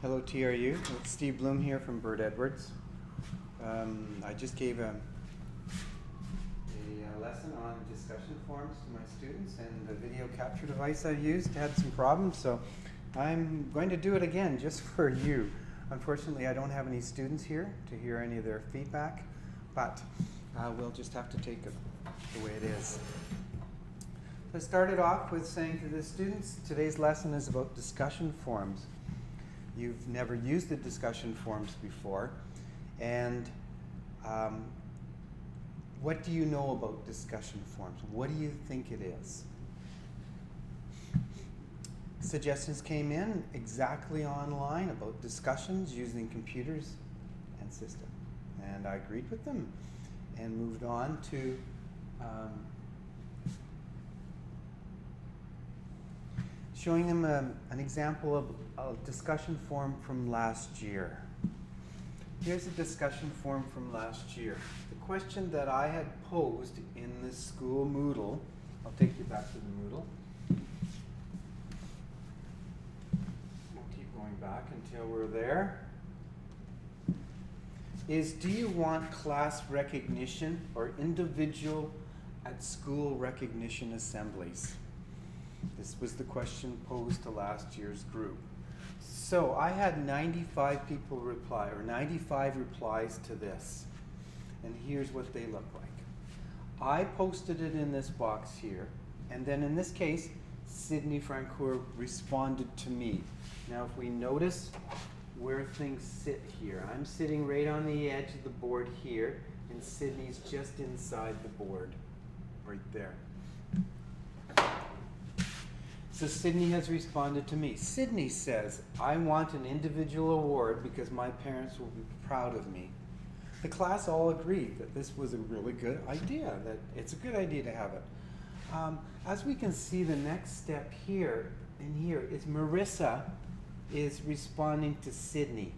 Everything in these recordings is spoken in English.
Hello TRU, it's s.bloom here from Bird Edwards. I just gave a lesson on discussion forums to my students, and the video capture device I used had some problems, so I'm going to do it again just for you. Unfortunately, I don't have any students here to hear any of their feedback, but we'll just have to take it the way it is. I started off with saying to the students, today's lesson is about discussion forums. You've never used the discussion forums before, and what do you know about discussion forums? What do you think it is? Suggestions came in exactly online about discussions using computers and system, and I agreed with them and moved on to showing them an example of a discussion forum from last year. Here's a discussion forum from last year. The question that I had posed in the school Moodle, I'll take you back to the Moodle. We'll keep going back until we're there. Is, do you want class recognition or individual at school recognition assemblies? This was the question posed to last year's group. So I had 95 people reply, or 95 replies to this. And here's what they look like. I posted it in this box here, and then in this case, Sydney Francoeur responded to me. Now if we notice where things sit here, I'm sitting right on the edge of the board here, and Sydney's just inside the board, right there. So Sydney has responded to me. Sydney says, I want an individual award because my parents will be proud of me. The class all agreed that this was a really good idea, that it's a good idea to have it. As we can see, the next step here and here is Marissa is responding to Sydney.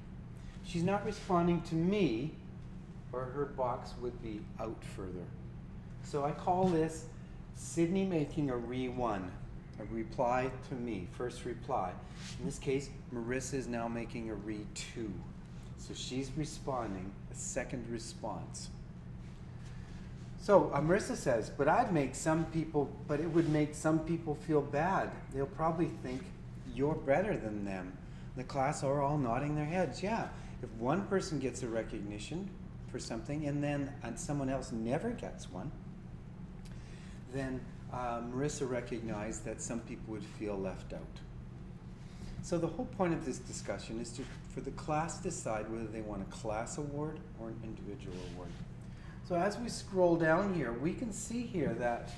She's not responding to me, or her box would be out further. So I call this Sydney making a re-1. A reply to me, first reply. In this case, Marissa is now making a re-2. So she's responding, a second response. So Marissa says, but it would make some people feel bad. They'll probably think you're better than them. The class are all nodding their heads. Yeah, if one person gets a recognition for something and someone else never gets one, then Marissa recognized that some people would feel left out. So the whole point of this discussion is for the class to decide whether they want a class award or an individual award. So as we scroll down here, we can see here that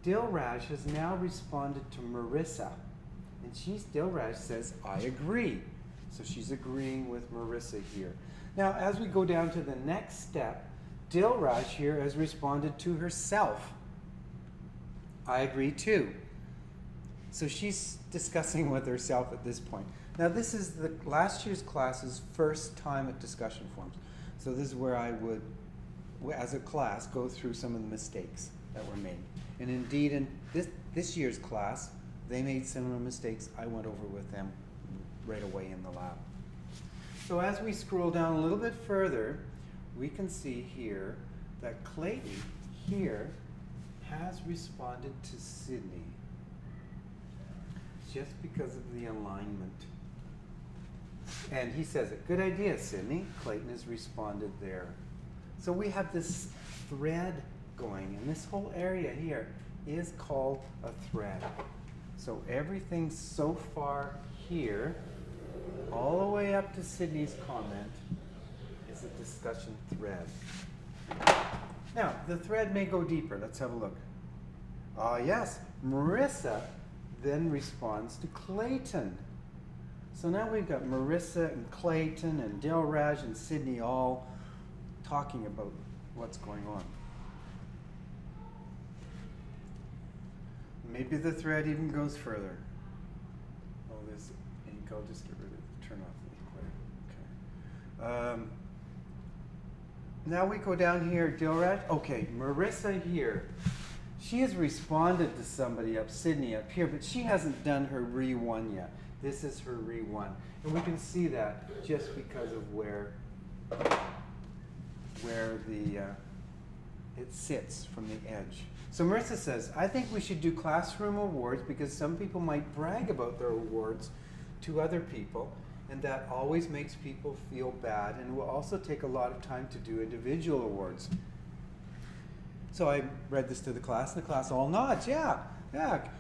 Dilraj has now responded to Marissa. And Dilraj says, I agree. So she's agreeing with Marissa here. Now as we go down to the next step, Dilraj here has responded to herself. I agree too. So she's discussing with herself at this point. Now this is the last year's class's first time at discussion forums. So this is where I would, as a class, go through some of the mistakes that were made. And indeed in this year's class, they made similar mistakes. I went over with them right away in the lab. So as we scroll down a little bit further, we can see here that Clayton here has responded to Sydney just because of the alignment. And he says, good idea, Sydney. Clayton has responded there. So we have this thread going, and this whole area here is called a thread. So everything so far here, all the way up to Sydney's comment, is a discussion thread. Now, the thread may go deeper. Let's have a look. Yes, Marissa then responds to Clayton. So now we've got Marissa and Clayton and Dilraj and Sydney all talking about what's going on. Maybe the thread even goes further. Oh, this ink, I'll just get rid of it, turn off the ink later. Okay. Now we go down here, Dilraj. Okay, Marissa here. She has responded to somebody up, Sydney up here, but she hasn't done her re-1 yet. This is her re-1. And we can see that just because of where the it sits from the edge. So Marissa says, I think we should do classroom awards because some people might brag about their awards to other people, and that always makes people feel bad, and it will also take a lot of time to do individual awards. So I read this to the class, and the class all nods, yeah.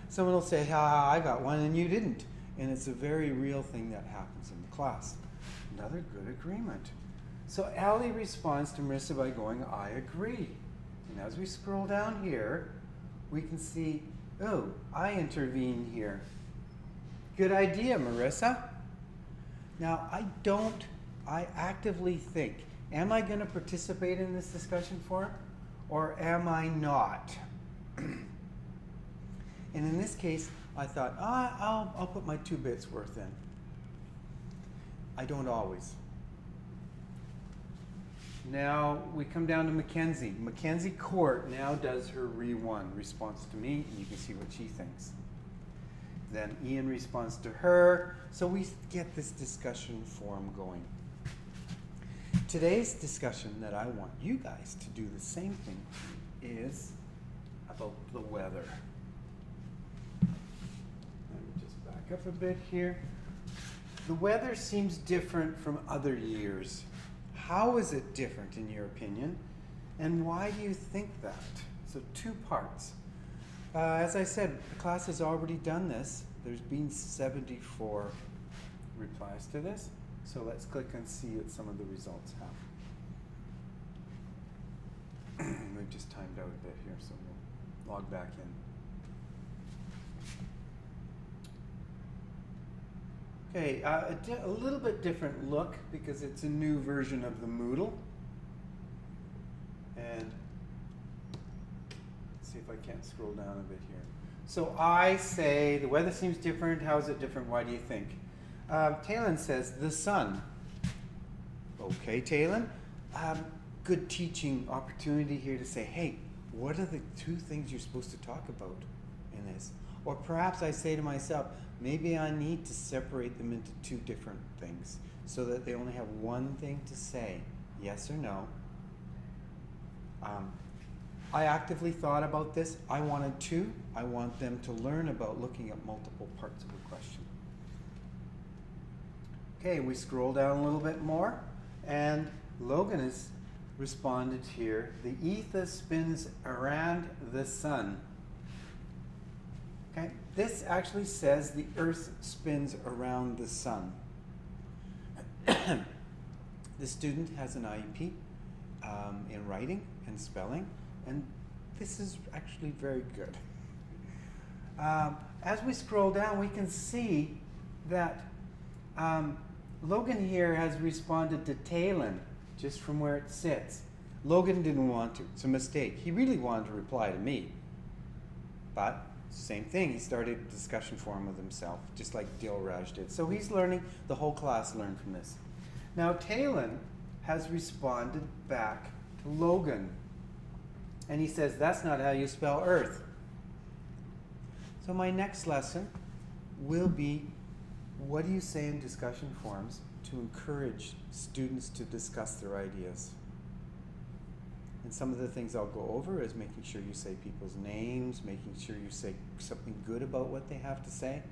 Someone will say, I got one and you didn't. And it's a very real thing that happens in the class. Another good agreement. So Allie responds to Marissa by going, I agree. And as we scroll down here, we can see, oh, I intervene here. Good idea, Marissa. Now, I actively think, am I going to participate in this discussion forum, or am I not? And in this case, I thought, I'll put my 2 bits worth in. I don't always. Now we come down to Mackenzie. Mackenzie Court now does her re-1 response to me, and you can see what she thinks. Then Ian responds to her, so we get this discussion forum going. Today's discussion that I want you guys to do the same thing is about the weather. Let me just back up a bit here. The weather seems different from other years. How is it different in your opinion? And why do you think that? So 2 parts. As I said, the class has already done this. There's been 74 replies to this. So let's click and see what some of the results have. We've just timed out a bit here, so we'll log back in. Okay, a little bit different look because it's a new version of the Moodle. And let's see if I can't scroll down a bit here. So I say, the weather seems different. How is it different? Why do you think? Talon says, the sun. Okay, Talon. Good teaching opportunity here to say, hey, what are the 2 things you're supposed to talk about in this? Or perhaps I say to myself, maybe I need to separate them into 2 different things so that they only have 1 thing to say, yes or no. I actively thought about this. I wanted 2. I want them to learn about looking at multiple parts of a question. Okay, we scroll down a little bit more, and Logan has responded here. The ether spins around the sun. Okay, this actually says the earth spins around the sun. The student has an IEP in writing and spelling, and this is actually very good. As we scroll down, we can see that Logan here has responded to Talon just from where it sits. Logan didn't want to. It's a mistake. He really wanted to reply to me. But same thing. He started a discussion forum with himself, just like Dilraj did. So he's learning. The whole class learned from this. Now Talon has responded back to Logan. And he says, that's not how you spell earth. So my next lesson will be, what do you say in discussion forums to encourage students to discuss their ideas? And some of the things I'll go over is making sure you say people's names, making sure you say something good about what they have to say.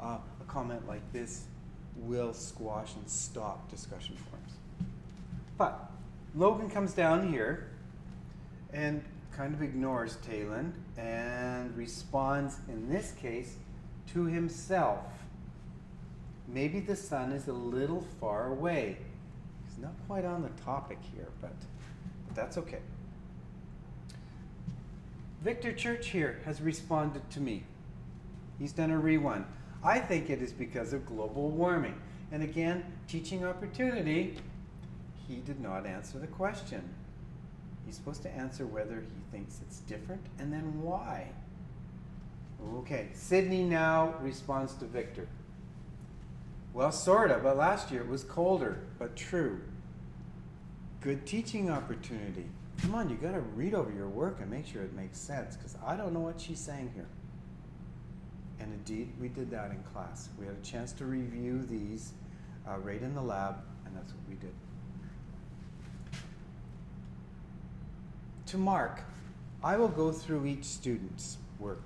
A comment like this will squash and stop discussion forums. But Logan comes down here and kind of ignores Talon and responds, in this case, to himself. Maybe the sun is a little far away. He's not quite on the topic here, but that's okay. Victor Church here has responded to me. He's done a re-1. I think it is because of global warming. And again, teaching opportunity, he did not answer the question. He's supposed to answer whether he thinks it's different and then why. Okay, Sydney now responds to Victor. Well, sort of, but last year it was colder, but true. Good teaching opportunity. Come on, you gotta read over your work and make sure it makes sense, because I don't know what she's saying here. And indeed, we did that in class. We had a chance to review these right in the lab, and that's what we did. To mark, I will go through each student's work.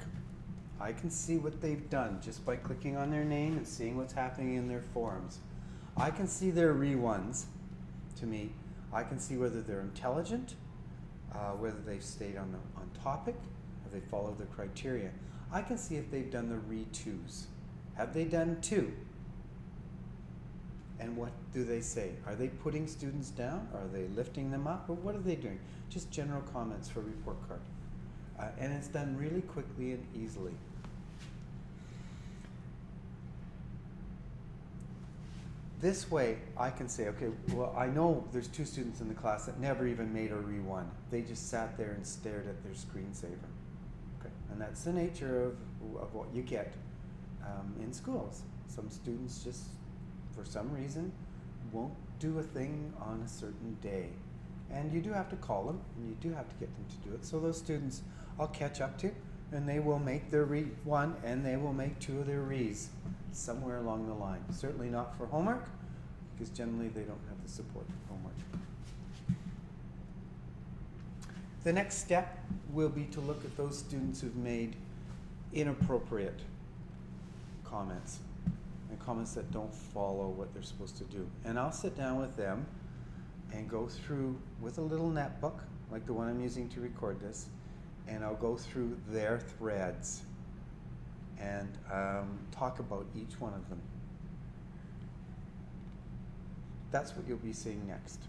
I can see what they've done just by clicking on their name and seeing what's happening in their forms. I can see their re-ones, to me. I can see whether they're intelligent, whether they've stayed on topic, have they followed the criteria. I can see if they've done the re-twos. Have they done 2? And what do they say? Are they putting students down? Are they lifting them up? Or what are they doing? Just general comments for report card. And it's done really quickly and easily. This way, I can say, okay, well, I know there's 2 students in the class that never even made a re-1. They just sat there and stared at their screensaver. Okay, and that's the nature of what you get in schools. Some students just, for some reason, won't do a thing on a certain day. And you do have to call them, and you do have to get them to do it. So those students I'll catch up to, and they will make their re-1, and they will make 2 of their re's somewhere along the line. Certainly not for homework, because generally they don't have the support for homework. The next step will be to look at those students who've made inappropriate comments, and comments that don't follow what they're supposed to do. And I'll sit down with them and go through with a little netbook, like the one I'm using to record this, and I'll go through their threads and talk about each one of them. That's what you'll be seeing next.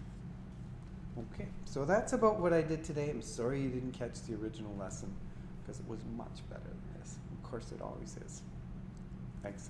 Okay, so that's about what I did today. I'm sorry you didn't catch the original lesson, because it was much better than this. Of course it always is. Thanks.